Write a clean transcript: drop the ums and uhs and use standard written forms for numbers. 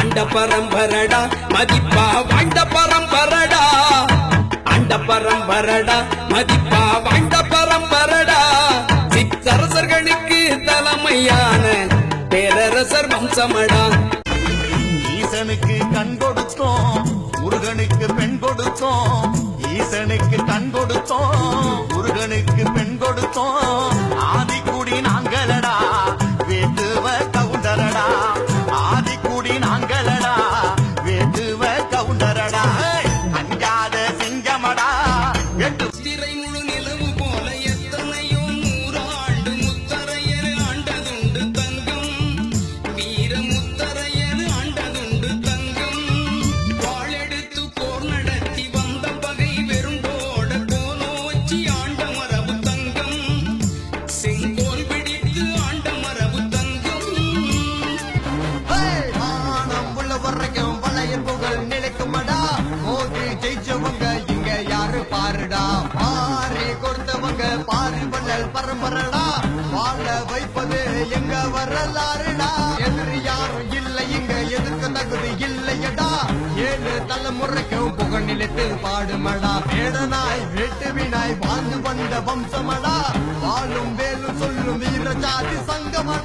அண்ட பரம்பரடா மதிப்பா வாழ்ந்த பரம்பரடா அண்ட பரம்பரடா மதிப்பா வாழ்ந்த பரம்பரடா சிற்றரசர்களுக்கு தலைமையான பேரரசர் வம்சமடா ஈசனுக்கு கண் கொடுத்தோம் முருகனுக்கு பெண் கொடுத்தோம் ஈசனுக்கு கண் கொடுத்தோம் முருகனுக்கு பெண் கொடுத்தோம் ஆதிக்குடி நாங்களடா வேட்டுவ கவுண்டரடா ஆதிக்குடி நாங்களடா வேட்டுவ கவுண்டரடா அஞ்சாத சிங்கமடா திரை முழு நிலவு போல எத்தனையோ நூறாண்டு முத்தரையர் ஆண்டதுண்டு தங்கம் வீர முத்தரையர் ஆண்டதுண்டு தங்கம் வாழெடுத்து போர் நடத்தி வந்த பகை வெறும் போட கோலோச்சி ஆண்ட மரபு தங்கம் செங்கோல் பிடித்து ஆண்ட மரபு தங்கம் வானம் உள்ள வரைக்கும் பழைய புகழ் நிலைக்குமடா மோதி ஜெயிச்சவங்க இங்க யாரு பாருடா பாரி கொடுத்தவங்க பாரி பண்ணல் பரம்பரடா வாழ வைப்பது எங்க வரலாறுடா எதிரி யாரும் இல்லை இங்க எதிர்க்க தகுதி இல்லையடா 7 தலைமுறைக்கும் புகழ் நிலைத்து பாடுமடா வேடனாய் வேட்டுவினாய் வாழ்ந்து வந்த வம்சமடா வாழும் வேலும் சொல்லும் வீர ஜாதி சங்கமடா